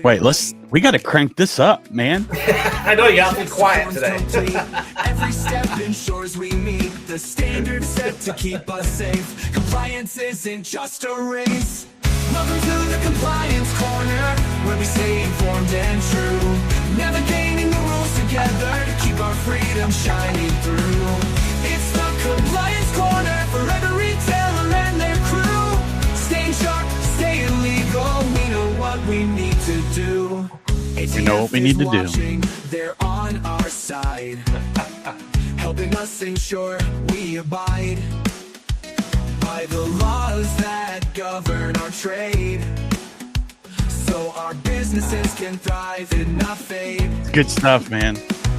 Wait, we got to crank this up, man. I know you got to be quiet today. Every step ensures we meet the standards set to keep us safe. Compliance isn't just a race. Welcome to the Compliance Corner, where we stay informed and true. Navigating the rules together to keep our freedom shining through. It's the Compliance Corner for every retailer and their crew. Stay sharp, stay illegal. We know what we need to do. We know what we need to do. They're on our side, helping us ensure we abide by the laws that govern our trade, so our businesses can thrive and not fade. Good stuff, man.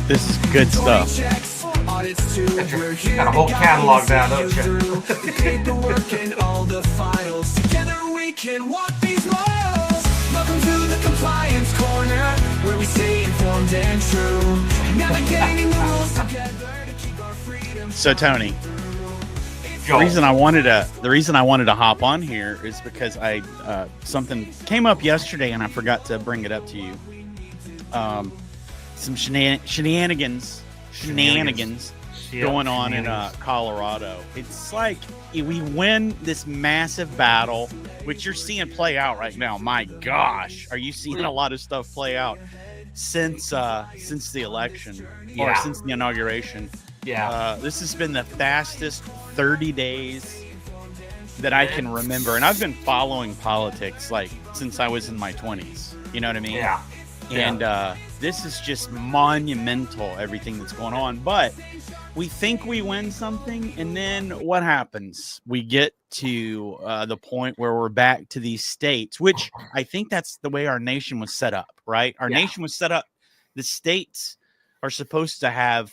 This is good stuff. Checks, audits too. We're here Got a whole to catalog guide now, you don't you? through the paperwork and all the files. Together we can walk these miles. Welcome to the Compliance Corner, where we stay informed and true. Navigating the rules together to keep our freedom. So, Tony, the reason I wanted to hop on here is because something came up yesterday and I forgot to bring it up to you. Some shenanigans going on in Colorado. It's like we win this massive battle, which you're seeing play out right now. My gosh, are you seeing a lot of stuff play out since the election or since the inauguration? Yeah. This has been the fastest 30 days that I can remember, and I've been following politics like since I was in my 20s. You know what I mean? Yeah. And this is just monumental, everything that's going on. But we think we win something, and then what happens? We get to the point where we're back to these states, which I think that's the way our nation was set up, right? Our nation was set up. The states are supposed to have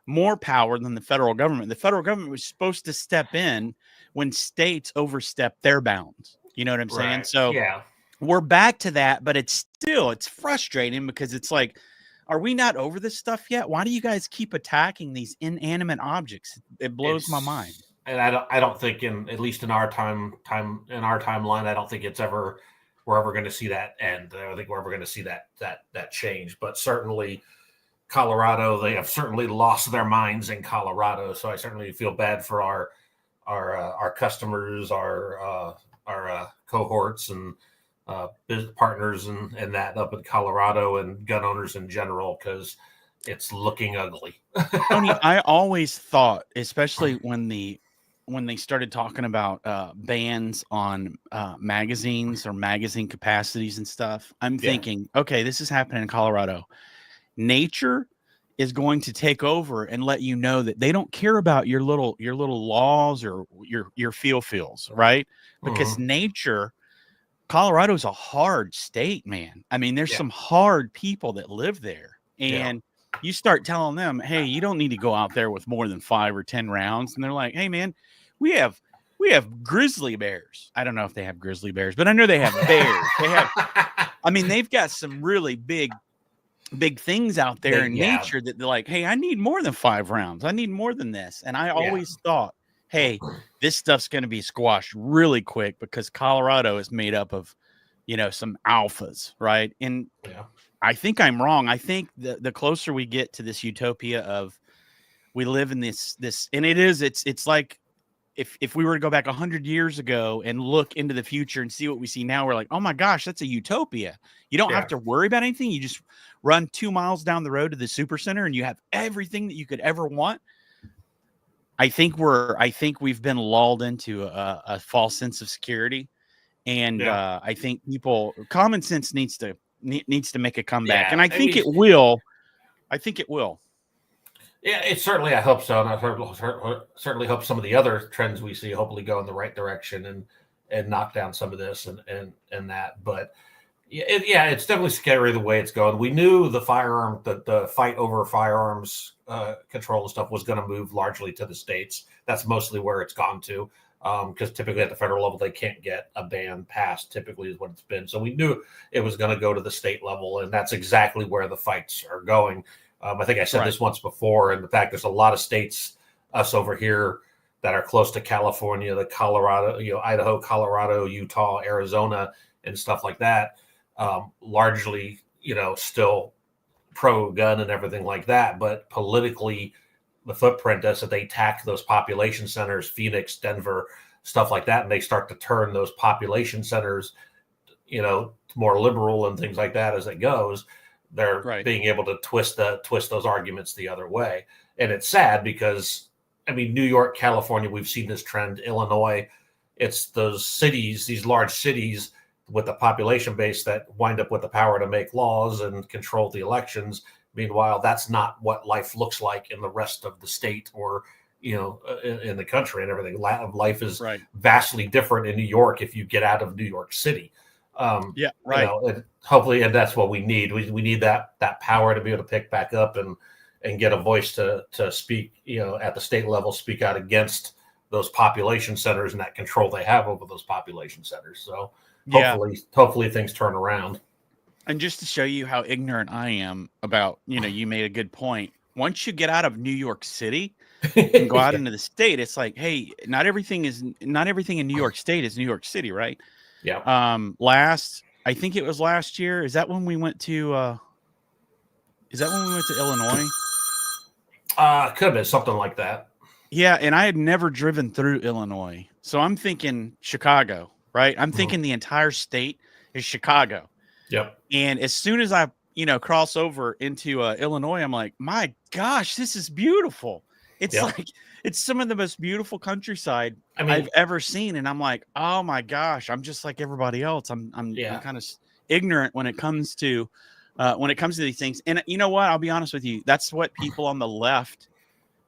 more power than the federal government. The federal government was supposed to step in when states overstep their bounds. You know what I'm saying? So we're back to that, but it's frustrating because it's like, are we not over this stuff yet? Why do you guys keep attacking these inanimate objects? It blows my mind. And I don't think at least in our timeline, I don't think we're ever going to see that end. I don't think we're ever going to see that change. But certainly Colorado, they have certainly lost their minds in Colorado. So I certainly feel bad for our customers, our cohorts and business partners and that up in Colorado and gun owners in general, because it's looking ugly. Tony, I always thought, especially when they started talking about bans on magazines or magazine capacities and stuff, I'm thinking, okay, this is happening in Colorado. Nature is going to take over and let you know that they don't care about your little laws or your feels, right? Because nature, Colorado's a hard state, man. I mean, there's some hard people that live there, and you start telling them, hey, you don't need to go out there with more than 5 or 10 rounds. And they're like, hey, man, we have grizzly bears. I don't know if they have grizzly bears, but I know they have bears. They've got some really big things out there in nature that they're like, hey, I need more than 5 rounds. I need more than this. And I always thought, hey, this stuff's going to be squashed really quick because Colorado is made up of, some alphas, right? And I think I'm wrong. I think the closer we get to this utopia of we live in this, and it's like if we were to go back 100 years ago and look into the future and see what we see now, we're like, oh my gosh, that's a utopia. You don't have to worry about anything. You just run 2 miles down the road to the super center and you have everything that you could ever want. I think we've been lulled into a false sense of security. And I think common sense needs to make a comeback. And I think it will. Yeah, it certainly, I hope so. And I certainly hope some of the other trends we see hopefully go in the right direction and knock down some of this and that. But it's definitely scary the way it's going. We knew the fight over firearms control and stuff was going to move largely to the states. That's mostly where it's gone to, because typically at the federal level, they can't get a ban passed, typically is what it's been. So we knew it was going to go to the state level, and that's exactly where the fights are going. I think I said this once before, and the fact there's a lot of states, us over here, that are close to California, the Colorado, Idaho, Colorado, Utah, Arizona, and stuff like that, largely, still pro-gun and everything like that. But politically, the footprint is that they attack those population centers, Phoenix, Denver, stuff like that, and they start to turn those population centers, more liberal and things like that as it goes. They're being able to twist those arguments the other way. And it's sad because, New York, California, we've seen this trend. Illinois, it's those cities, these large cities with the population base that wind up with the power to make laws and control the elections. Meanwhile, that's not what life looks like in the rest of the state or, in the country and everything. Life is vastly different in New York if you get out of New York City. Hopefully, and that's what we need. We need that power to be able to pick back up and get a voice to speak, at the state level, speak out against those population centers and that control they have over those population centers. So hopefully things turn around. And just to show you how ignorant I am about, you made a good point. Once you get out of New York City and go out into the state, it's like, hey, not everything in New York State is New York City, right? Yeah. I think it was last year. Is that when we went to Illinois? Could have been something like that. Yeah, and I had never driven through Illinois. So I'm thinking Chicago, right? I'm thinking the entire state is Chicago. Yep. And as soon as I, cross over into Illinois, I'm like, my gosh, this is beautiful. It's like, it's some of the most beautiful countryside I've ever seen. And I'm like, oh my gosh, I'm just like everybody else. I'm kind of ignorant when it comes to these things. And you know what? I'll be honest with you. That's what people on the left,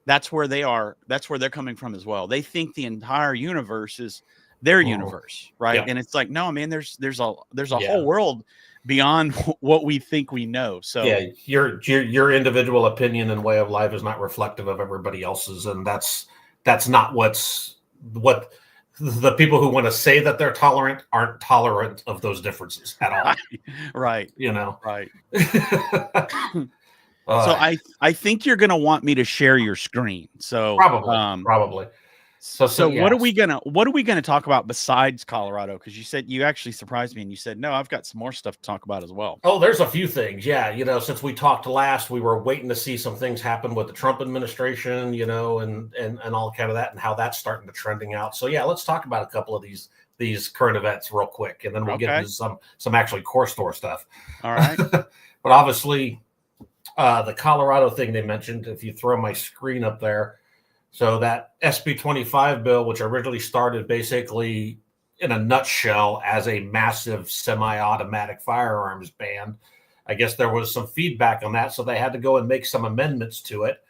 that's where they are. That's where they're coming from as well. They think the entire universe is their universe, right? Yeah. And it's like, no, man, there's a whole world beyond what we think we know. So your individual opinion and way of life is not reflective of everybody else's, and that's not what the people who want to say that they're tolerant aren't tolerant of those differences at all. Right. Right. So I think you're gonna want me to share your screen. So probably. So what are we gonna talk about besides Colorado? Because you said, you actually surprised me and you said, no, I've got some more stuff to talk about as well. Oh, there's a few things. Yeah. Since we talked last, we were waiting to see some things happen with the Trump administration, and all kind of that and how that's starting to trending out. So yeah, let's talk about a couple of these current events real quick, and then we'll get into some actually core store stuff. All right. But obviously the Colorado thing they mentioned, if you throw my screen up there. So that SB 25 bill, which originally started basically in a nutshell as a massive semi-automatic firearms ban, I guess there was some feedback on that. So they had to go and make some amendments to it.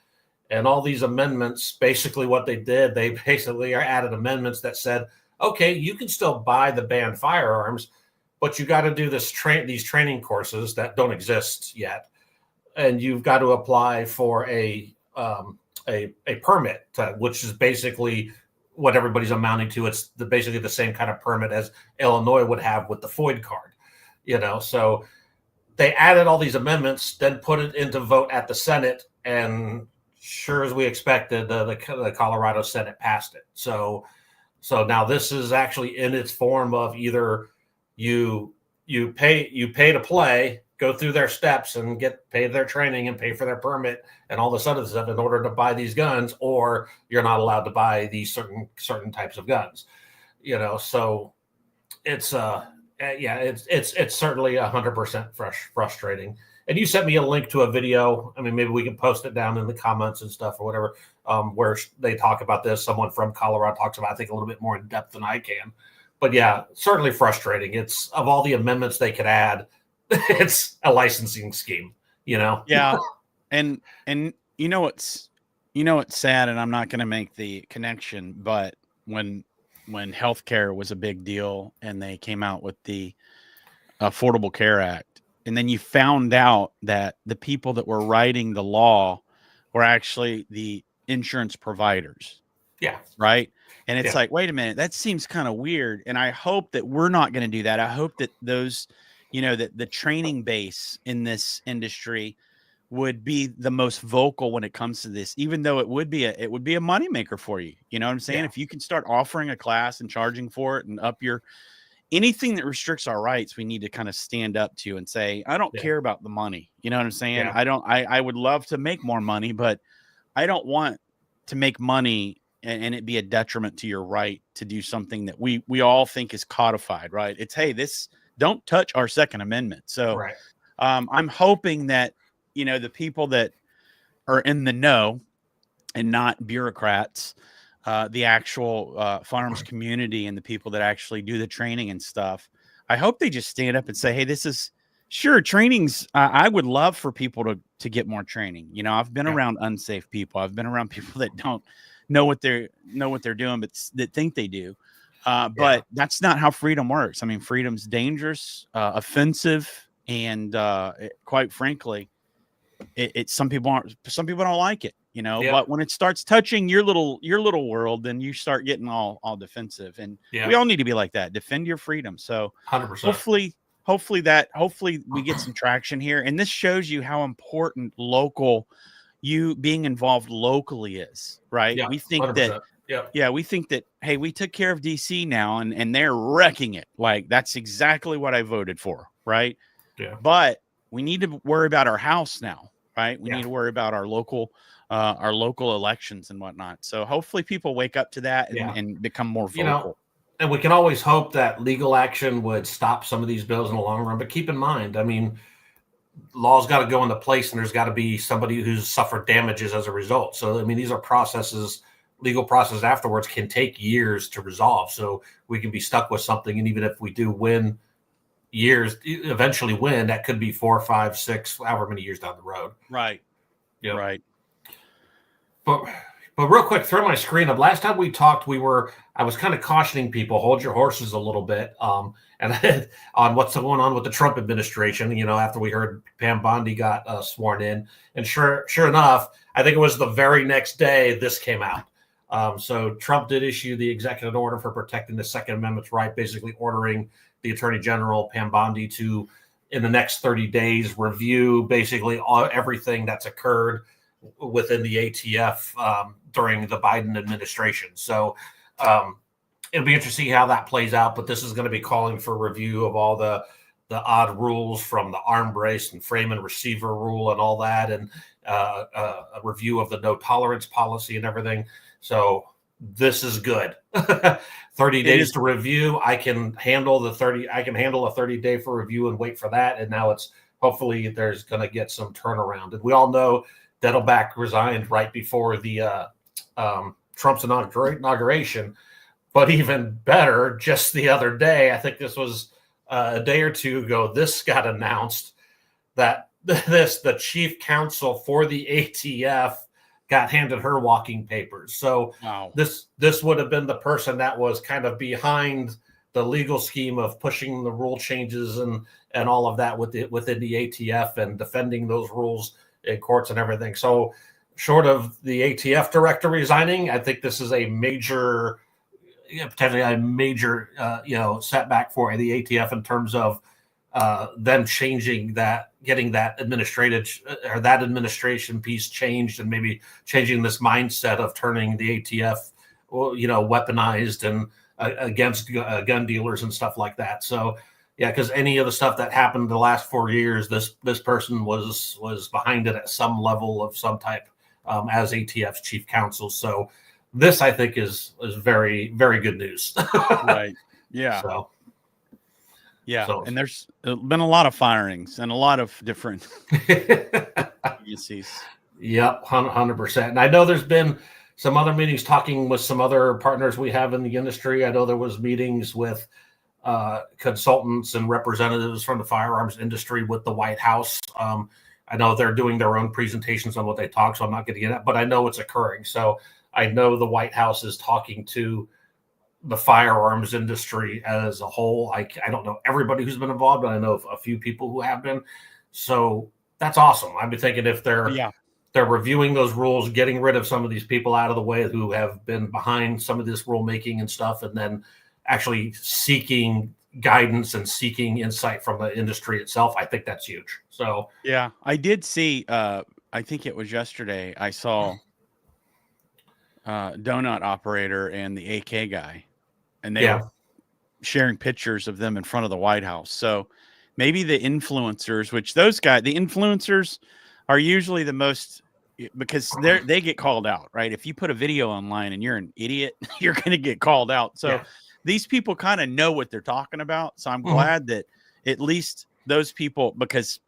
And all these amendments, basically what they did, they basically added amendments that said, okay, you can still buy the banned firearms, but you got to do these training courses that don't exist yet. And you've got to apply for a permit, which is basically what everybody's amounting to. It's basically the same kind of permit as Illinois would have with the FOID card, So they added all these amendments, then put it into vote at the Senate, and sure as we expected, the Colorado Senate passed it. So now this is actually in its form of either you pay to play, go through their steps and get paid their training and pay for their permit and all this other stuff in order to buy these guns, or you're not allowed to buy these certain types of guns. So it's it's certainly 100% frustrating. And you sent me a link to a video. Maybe we can post it down in the comments and stuff or whatever, where they talk about this. Someone from Colorado talks about, I think, a little bit more in depth than I can. But yeah, certainly frustrating. It's, of all the amendments they could add, it's a licensing scheme, Yeah. And what's sad, and I'm not going to make the connection, but when healthcare was a big deal and they came out with the Affordable Care Act, and then you found out that the people that were writing the law were actually the insurance providers. Yeah. Right. And it's like, wait a minute, that seems kind of weird. And I hope that we're not going to do that. I hope that those, that the training base in this industry would be the most vocal when it comes to this, even though it would be a moneymaker for you. You know what I'm saying? Yeah. If you can start offering a class and charging for it and up your anything that restricts our rights, we need to kind of stand up to and say, I don't care about the money. You know what I'm saying? Yeah. I would love to make more money, but I don't want to make money and it be a detriment to your right to do something that we all think is codified, right? It's, hey, this don't touch our Second Amendment. So Right. I'm hoping that, the people that are in the know and not bureaucrats, the actual firearms community and the people that actually do the training and stuff, I hope they just stand up and say, hey, this is sure trainings. I would love for people to get more training. I've been around unsafe people. I've been around people that don't know what they're doing, but that think they do. But that's not how freedom works. I mean, freedom's dangerous, offensive, and quite frankly, some people don't like it, but when it starts touching your little world, then you start getting all defensive, and we all need to be like that. Defend your freedom. So 100%. Hopefully we get some traction here. And this shows you how important you being involved locally is, right? Yeah, we think 100%. we think that, hey, we took care of DC now and they're wrecking it. Like, that's exactly what I voted for. Right. Yeah. But we need to worry about our house now, right? We need to worry about our local elections and whatnot. So hopefully people wake up to that and become more vocal. And we can always hope that legal action would stop some of these bills in the long run. But keep in mind, I mean, law's got to go into place and there's got to be somebody who's suffered damages as a result. So, I mean, these are legal processes afterwards can take years to resolve. So we can be stuck with something. And even if we do eventually win, that could be 4, 5, 6, however many years down the road. Right. Yeah. Right. But real quick, throw my screen up. Last time we talked, I was kind of cautioning people, hold your horses a little bit, and on what's going on with the Trump administration. After we heard Pam Bondi got sworn in, and sure enough, I think it was the very next day this came out. So Trump did issue the executive order for protecting the Second Amendment's right, basically ordering the Attorney General Pam Bondi to, in the next 30 days, review basically everything that's occurred within the ATF during the Biden administration. So it'll be interesting how that plays out, but this is going to be calling for review of all the odd rules from the arm brace and frame and receiver rule and all that, and a review of the no tolerance policy and everything. So this is good. 30 days to review. I can handle a 30-day for review and wait for that. And now hopefully there's going to get some turnaround. And we all know Dettelbach resigned right before the Trump's inauguration. But even better, just the other day, I think this was a day or two ago, this got announced that the chief counsel for the ATF got handed her walking papers. So this would have been the person that was kind of behind the legal scheme of pushing the rule changes and all of that within the ATF and defending those rules in courts and everything. So short of the ATF director resigning, I think this is a major, potentially a major, setback for the ATF in terms of them changing that, getting that administration piece changed, and maybe changing this mindset of turning the ATF, weaponized and against gun dealers and stuff like that. So, yeah, because any of the stuff that happened the last 4 years, this person was behind it at some level of some type as ATF's chief counsel. So this, I think, is very, very good news. Right. Yeah. And there's been a lot of firings and a lot of different agencies. Yep, 100%. And I know there's been some other meetings talking with some other partners we have in the industry. I know there was meetings with consultants and representatives from the firearms industry with the White House. I know they're doing their own presentations on what they talk, so I'm not going to get it, but I know it's occurring. So I know the White House is talking to the firearms industry as a whole. I don't know everybody who's been involved, but I know a few people who have been. So that's awesome. I've been thinking if they're reviewing those rules, getting rid of some of these people out of the way who have been behind some of this rulemaking and stuff, and then actually seeking, guidance and seeking insight from the industry itself, I think that's huge. So yeah, I did see. I think it was yesterday. I saw Donut Operator and the AK guy, and they were sharing pictures of them in front of the White House. So maybe the influencers, which the influencers are usually the most, because they get called out, right? If you put a video online and you're an idiot, you're going to get called out. So these people kind of know what they're talking about. So I'm glad that at least those people, because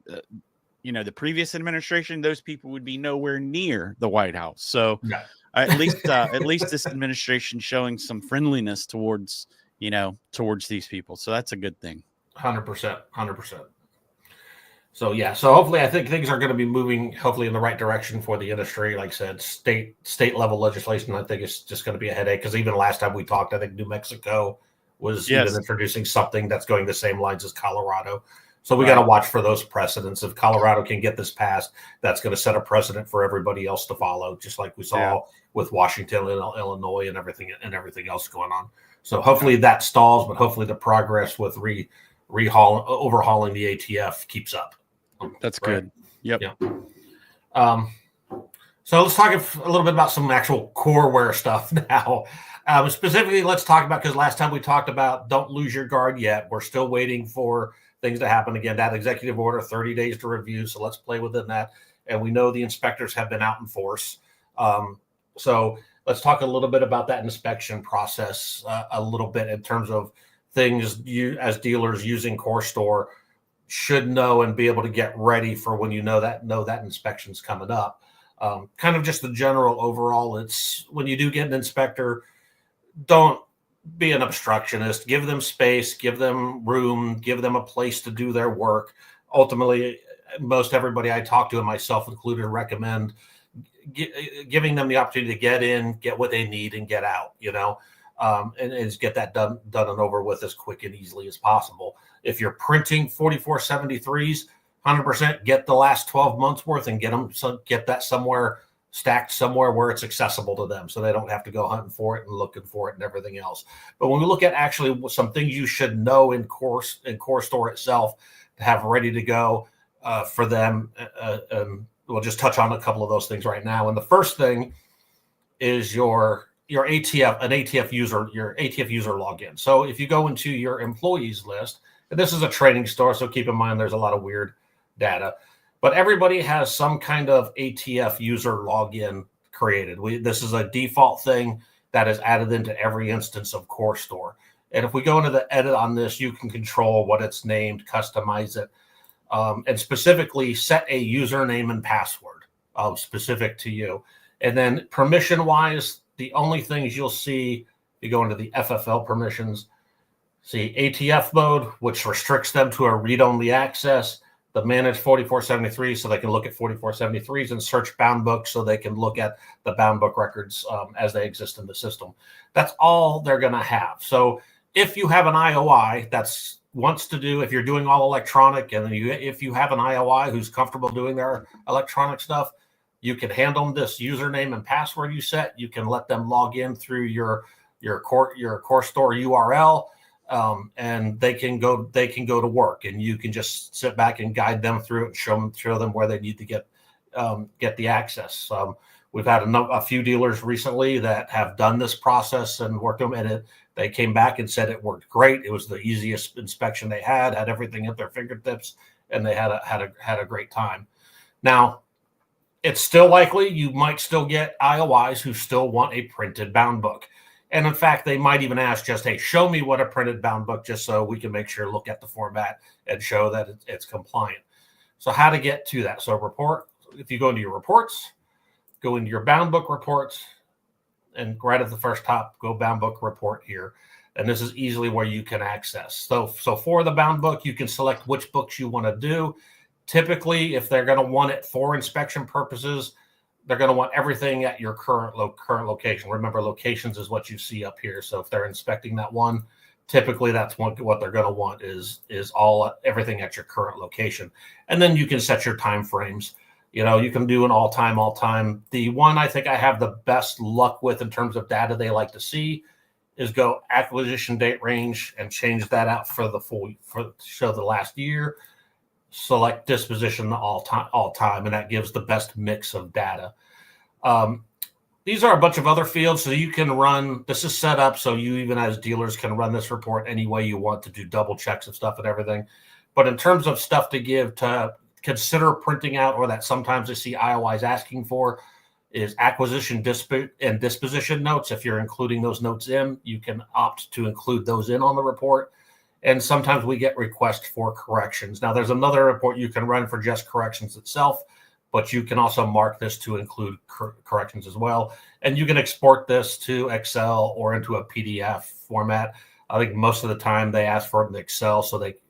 the previous administration, those people would be nowhere near the White House. So at least this administration showing some friendliness towards these people. So that's a good thing. 100%. So so hopefully I think things are going to be moving hopefully in the right direction for the industry. Like I said, state level legislation, I think it's just going to be a headache, because even last time we talked, I think New Mexico was even introducing something that's going the same lines as Colorado. So we got to watch for those precedents. If Colorado can get this passed, that's going to set a precedent for everybody else to follow, just like we saw with Washington and Illinois and everything else going on. So hopefully that stalls, but hopefully the progress with overhauling the ATF keeps up. That's good. Yep. So let's talk a little bit about some actual coreware stuff now. Specifically, let's talk about, because last time we talked about don't lose your guard yet. We're still waiting for things to happen again. That executive order, 30 days to review. So let's play within that. And we know the inspectors have been out in force. So let's talk a little bit about that inspection process a little bit in terms of things you as dealers using CoreStore should know and be able to get ready for when you know that inspection's coming up. Kind of just the general overall, it's when you do get an inspector, don't be an obstructionist. Give them space, give them room, give them a place to do their work. Ultimately, most everybody I talk to, and myself included, recommend giving them the opportunity to get in, get what they need, and get out, and just get that done and over with as quick and easily as possible. If you're printing 4473s, 100% get the last 12 months worth and get that somewhere stacked somewhere where it's accessible to them, so they don't have to go hunting for it and looking for it and everything else. But when we look at actually some things you should know in CoreStore itself to have ready to go for them, and we'll just touch on a couple of those things right now. And the first thing is your ATF user login. So if you go into your employees list, and this is a training store, so keep in mind there's a lot of weird data, but everybody has some kind of ATF user login created. This is a default thing that is added into every instance of CoreStore. And if we go into the edit on this, you can control what it's named, customize it, and specifically set a username and password specific to you. And then permission-wise, the only things you'll see, you go into the FFL permissions, see ATF mode, which restricts them to a read-only access, the manage 4473 so they can look at 4473s, and search bound book so they can look at the bound book records as they exist in the system. That's all they're going to have. So if you have an IOI that's wants to do, if you're doing all electronic, and if you have an IOI who's comfortable doing their electronic stuff, you can hand them this username and password you set. You can let them log in through your CoreStore URL, and they can go to work, and you can just sit back and guide them through it and show them where they need to get the access. We've had a few dealers recently that have done this process and worked them, and they came back and said it worked great. It was the easiest inspection they had everything at their fingertips, and they had a great time. Now, it's still likely you might still get IOIs who still want a printed bound book. And in fact, they might even ask just, hey, show me what a printed bound book, just so we can make sure, look at the format and show that it's compliant. So how to get to that? So if you go into your reports, go into your bound book reports, and right at the first top, go bound book report here. And this is easily where you can access. So for the bound book, you can select which books you want to do. Typically, if they're going to want it for inspection purposes, they're going to want everything at your current location. Remember, locations is what you see up here. So if they're inspecting that one, typically that's what they're going to want is everything at your current location. And then you can set your time frames. You can do an all time. The one I think I have the best luck with in terms of data they like to see is go acquisition date range and change that out for show the last year. Select disposition all time, and that gives the best mix of data. These are a bunch of other fields, so you can run. This is set up so you, even as dealers, can run this report any way you want to do double checks of stuff and everything. But in terms of stuff to give to consider printing out, or that sometimes I see IOIs asking for, is acquisition and disposition notes. If you're including those notes in, you can opt to include those in on the report. And sometimes we get requests for corrections. Now, there's another report you can run for just corrections itself, but you can also mark this to include corrections as well. And you can export this to Excel or into a PDF format. I think most of the time they ask for it in Excel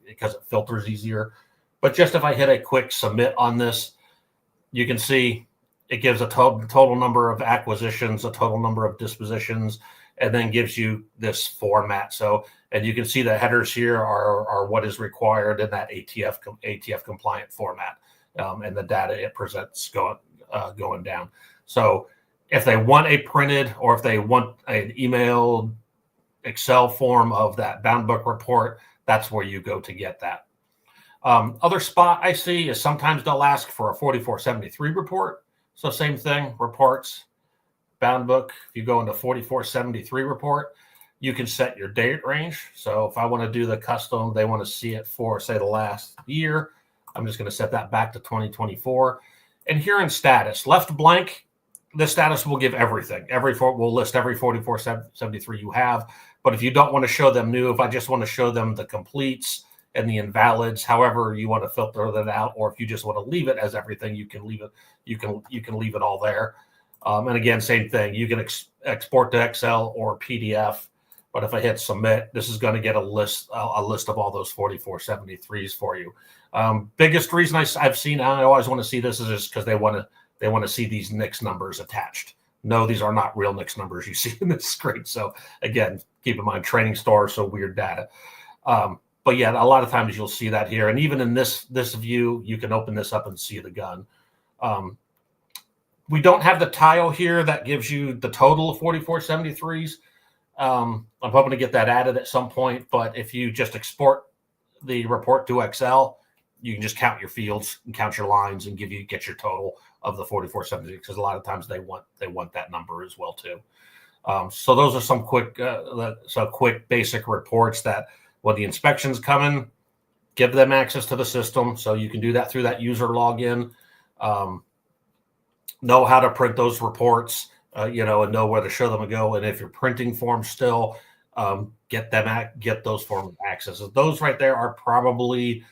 because it filters easier. But just if I hit a quick submit on this, you can see it gives a total number of acquisitions, a total number of dispositions, and then gives you this format. So, and you can see the headers here are what is required in that ATF compliant format, and the data it presents going down. So if they want a printed, or if they want an emailed Excel form of that bound book report, that's where you go to get that. Other spot I see is sometimes they'll ask for a 4473 report. So same thing, reports, bound book. If you go into 4473 report, you can set your date range. So if I want to do the custom, they want to see it for, say, the last year, I'm just going to set that back to 2024. And here in status, left blank, the status will give everything. We'll list every 4473 you have. But if you don't want to show them new, if I just want to show them the completes and the invalids, however you want to filter that out, or if you just want to leave it as everything, you can leave it. You can leave it all there. And again, same thing. You can export to Excel or PDF. But if I hit submit, this is going to get a list of all those 4473s for you. Biggest reason I've seen, I always want to see this, is just because they want to see these NICS numbers attached. No, these are not real NICS numbers you see in this screen. So again, keep in mind, training stores, so weird data. But yeah, a lot of times you'll see that here. And even in this view, you can open this up and see the gun. We don't have the tile here that gives you the total of 4473s. I'm hoping to get that added at some point. But if you just export the report to Excel, you can just count your fields and count your lines and get your total of the 4473, because a lot of times they want that number as well too. So those are some quick basic reports that, when the inspection's coming, give them access to the system. So you can do that through that user login. Know how to print those reports, and know where to show them and go. And if you're printing forms still, get those forms access. Those right there are probably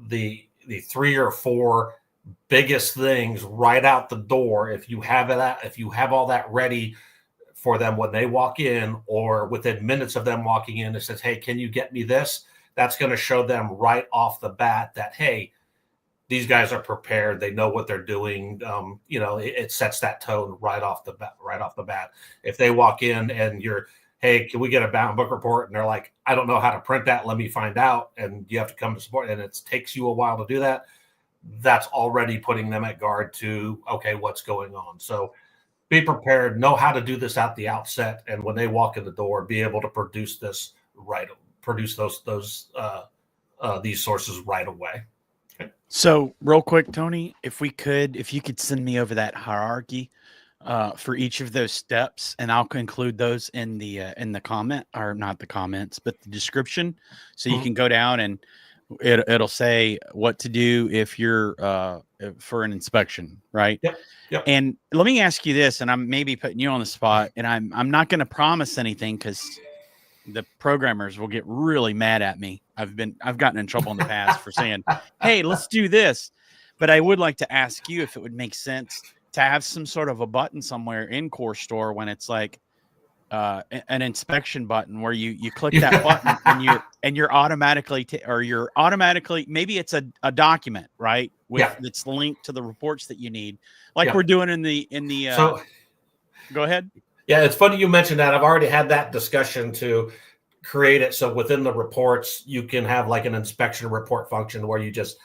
the 3 or 4 biggest things right out the door. If you have all that ready for them when they walk in, or within minutes of them walking in, it says, hey, can you get me this? That's going to show them right off the bat that, hey, these guys are prepared. They know what they're doing. It sets that tone right off the bat. If they walk in and you're, hey, can we get a bound book report? And they're like, I don't know how to print that. Let me find out. And you have to come to support, and it takes you a while to do that. That's already putting them at guard to, okay, what's going on? So be prepared, know how to do this at the outset, and when they walk in the door, be able to produce these sources right away. Okay. So real quick, Tony, if you could send me over that hierarchy for each of those steps, and I'll include those in the comment, or not the comments, but the description, so you can go down and it'll say what to do if you're for an inspection, right? Yep. And let me ask you this, and I'm maybe putting you on the spot, and I'm not going to promise anything, because the programmers will get really mad at me. I've gotten in trouble in the past for saying, hey, let's do this. But I would like to ask you if it would make sense to have some sort of a button somewhere in Core Store when it's like an inspection button, where you click that button and you're automatically maybe it's a document, right? It's linked to the reports that you need, like we're doing in the So go ahead. Yeah, it's funny you mentioned that. I've already had that discussion to create it. So within the reports, you can have like an inspection report function where you just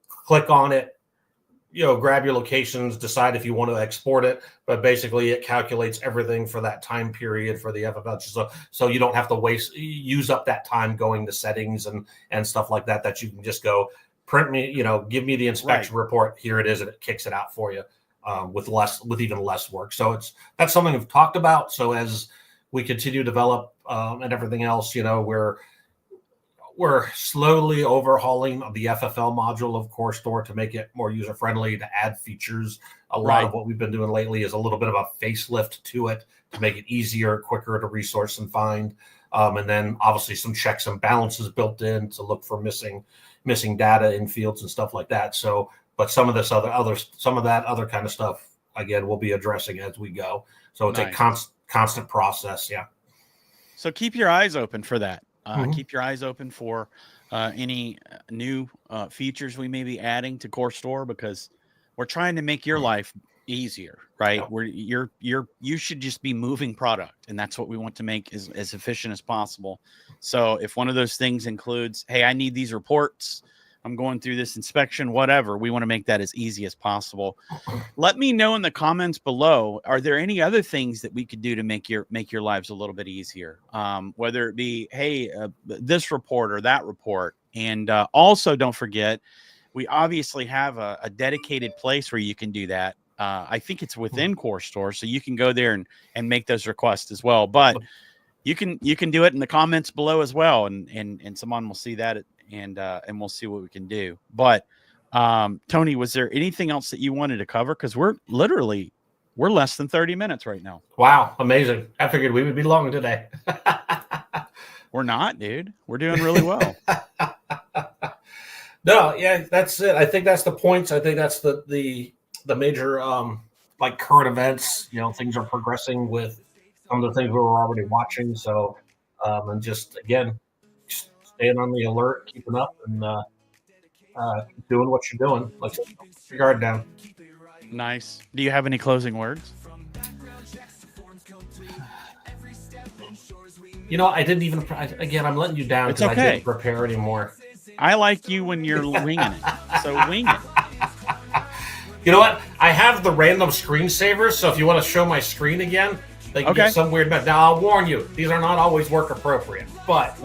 click on it, grab your locations, decide if you want to export it, but basically it calculates everything for that time period for the FFL. So you don't have to use up that time going to settings and stuff like that, that you can just go print me, give me the inspection report. Here it is. And it kicks it out for you with even less work. So that's something we've talked about. So as we continue to develop and everything else, we're slowly overhauling the FFL module of CoreStore to make it more user-friendly, to add features. A lot of what we've been doing lately is a little bit of a facelift to it to make it easier, quicker to resource and find. And then obviously some checks and balances built in to look for missing data in fields and stuff like that. So, but some of this some of that other kind of stuff, again, we'll be addressing as we go. So it's a constant process. Yeah. So keep your eyes open for that. Keep your eyes open for any new features we may be adding to CoreStore, because we're trying to make your life easier, right? You should just be moving product, and that's what we want to make as efficient as possible. So if one of those things includes, hey, I need these reports, I'm going through this inspection, whatever, we want to make that as easy as possible. Let me know in the comments below, are there any other things that we could do to make your lives a little bit easier? Whether it be, hey, this report or that report. And also don't forget, we obviously have a dedicated place where you can do that. I think it's within CoreStore, so you can go there and make those requests as well. But you can do it in the comments below as well, and someone will see that and we'll see what we can do. But Tony, was there anything else that you wanted to cover? Because we're less than 30 minutes right now. Wow, amazing! I figured we would be long today. We're not, dude. We're doing really well. No, yeah, that's it. I think that's the points. I think that's the major like current events. Things are progressing with some of the things we were already watching. So and just again, staying on the alert, keeping up, and doing what you're doing. Like, keep your guard down. Nice. Do you have any closing words? I didn't even. Again, I'm letting you down because I didn't prepare anymore. I like you when you're winging it. So wing it. You know what? I have the random screensavers, so if you want to show my screen again, they can get some weird. Now, I'll warn you, these are not always work appropriate, but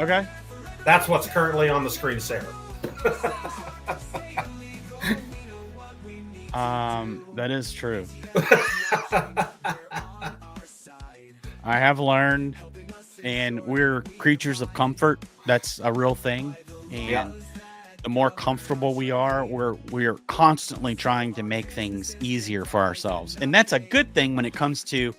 that's what's currently on the screensaver. That is true. I have learned, and we're creatures of comfort. That's a real thing. And the more comfortable we are, we're constantly trying to make things easier for ourselves. And that's a good thing when it comes to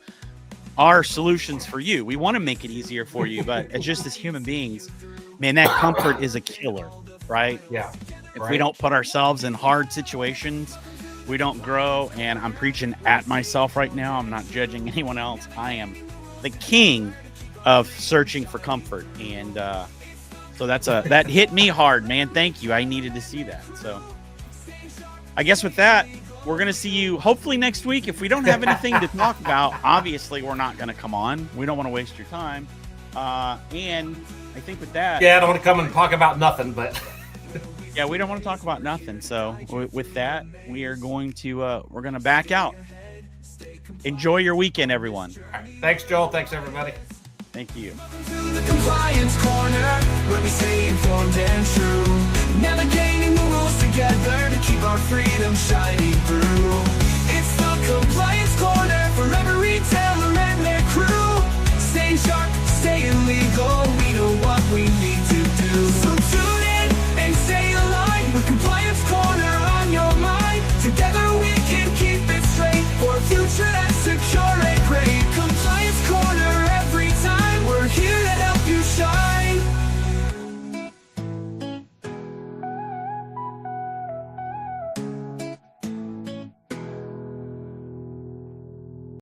our solutions for you. We want to make it easier for you, but just as human beings, man, that comfort is a killer, right? Yeah. If we don't put ourselves in hard situations, we don't grow. And I'm preaching at myself right now. I'm not judging anyone else. I am the king of searching for comfort. And so that hit me hard, man. Thank you. I needed to see that. So I guess with that, we're going to see you hopefully next week. If we don't have anything to talk about, obviously we're not going to come on. We don't want to waste your time. And I think with that... Yeah, I don't want to come and talk about nothing, but... Yeah, we don't want to talk about nothing. So with that, we are going to we're going to back out. Enjoy your weekend, everyone. Right. Thanks, Joel. Thanks, everybody. Thank you. To the Compliance Corner, where we stay informed and true, navigating the rules together to keep our freedom shining.